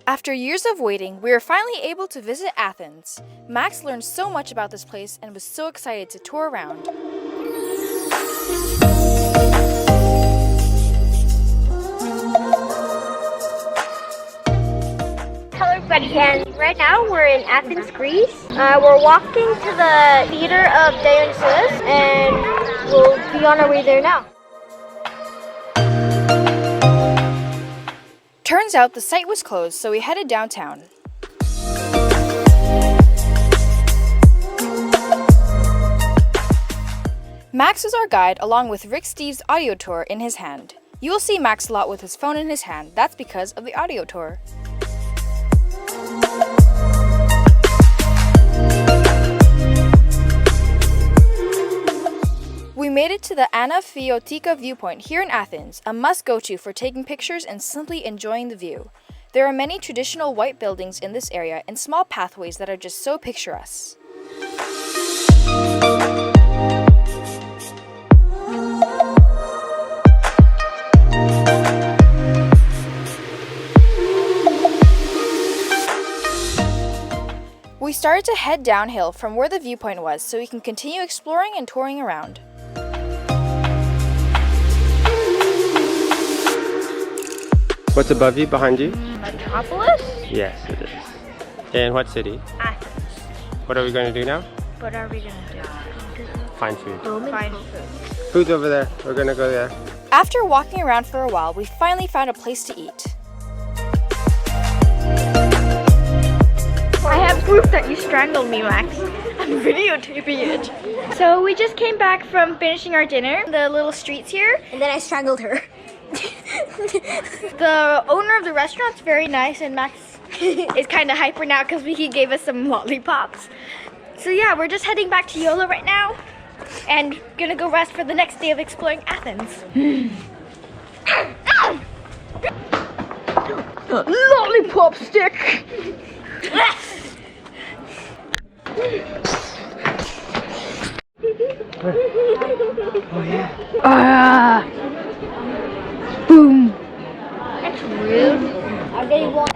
After years of waiting, we were finally able to visit Athens. Max learned so much about this place and was so excited to tour around. Hello everybody, and right now we're in Athens, Greece. We're walking to the theater of Dionysus, and we'll be on our way there now. Turns out the site was closed, so we headed downtown. Max was our guide, along with Rick Steve's audio tour in his hand. You will see Max a lot with his phone in his hand. That's because of the audio tour. We made it to the Anaphiotika viewpoint here in Athens, a must-go-to for taking pictures and simply enjoying the view. There are many traditional white buildings in this area and small pathways that are just so picturesque. We started to head downhill from where the viewpoint was so we can continue exploring and touring around. What's above you, behind you? Metropolis? Yes, it is. In what city? Athens. What are we going to do now? What are we gonna do? Find food. Find food. Food's over there. We're going to go there. After walking around for a while, we finally found a place to eat. I have proof that you strangled me, Max. I'm videotaping it. So we just came back from finishing our dinner, the little streets here. And then I strangled her. The owner of the restaurant's very nice, and Max is kind of hyper now because he gave us some lollipops. So yeah, we're just heading back to YOLO right now and gonna go rest for the next day of exploring Athens. Lollipop stick! Oh yeah. Boom! That's rude. Are they one?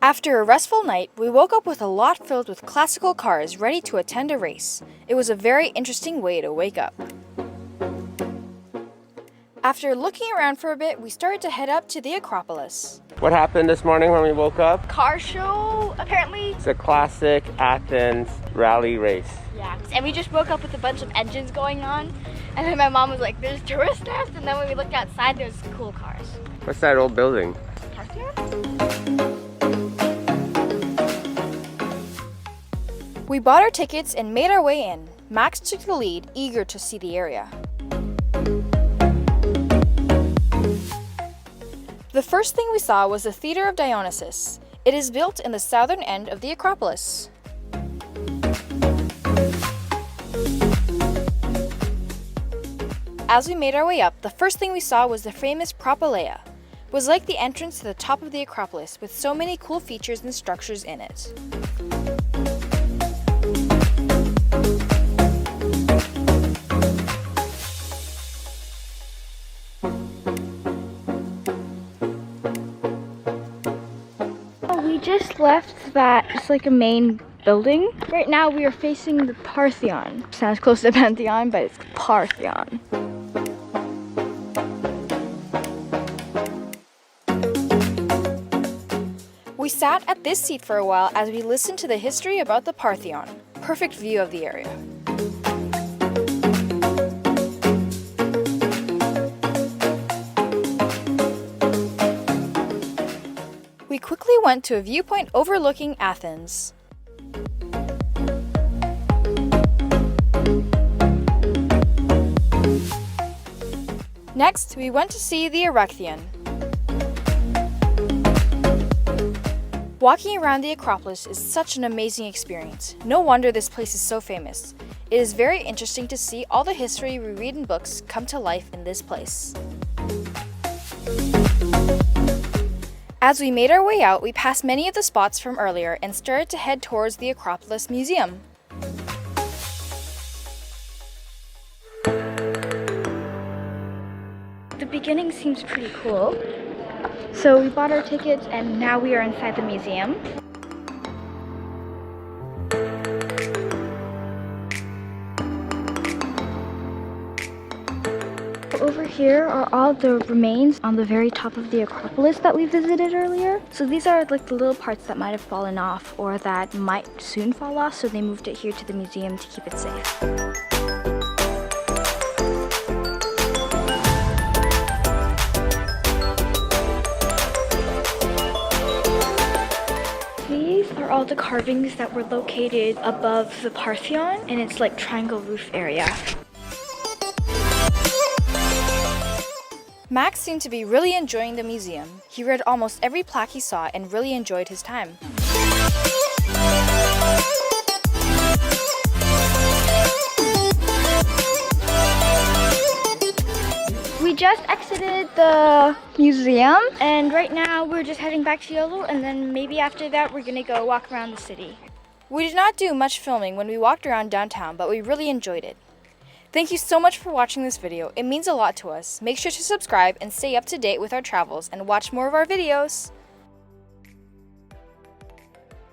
After a restful night, we woke up with a lot filled with classical cars ready to attend a race. It was a very interesting way to wake up. After looking around for a bit, we started to head up to the Acropolis. What happened this morning when we woke up? Car show, apparently. It's a classic Athens rally race. Yeah, and we just woke up with a bunch of engines going on. And then my mom was like, there's tourist nest. And then when we looked outside, there's cool cars. What's that old building? We bought our tickets and made our way in. Max took the lead, eager to see the area. The first thing we saw was the Theater of Dionysus. It is built in the southern end of the Acropolis. As we made our way up, the first thing we saw was the famous Propylaea. It was like the entrance to the top of the Acropolis with so many cool features and structures in it. We just left that, it's like a main building. Right now we are facing the Parthenon. Sounds close to Pantheon, but it's Parthenon. We sat at this seat for a while as we listened to the history about the Parthenon. Perfect view of the area. We quickly went to a viewpoint overlooking Athens. Next, we went to see the Erechtheion. Walking around the Acropolis is such an amazing experience. No wonder this place is so famous. It is very interesting to see all the history we read in books come to life in this place. As we made our way out, we passed many of the spots from earlier and started to head towards the Acropolis Museum. The beginning seems pretty cool. So we bought our tickets and now we are inside the museum. Over here are all the remains on the very top of the Acropolis that we visited earlier. So these are like the little parts that might have fallen off or that might soon fall off, so they moved it here to the museum to keep it safe. These are all the carvings that were located above the Parthenon in its like triangle roof area. Max seemed to be really enjoying the museum. He read almost every plaque he saw and really enjoyed his time. We just exited the museum and right now we're just heading back to YOLO, and then maybe after that we're gonna go walk around the city. We did not do much filming when we walked around downtown, but we really enjoyed it. Thank you so much for watching this video. It means a lot to us. Make sure to subscribe and stay up to date with our travels and watch more of our videos.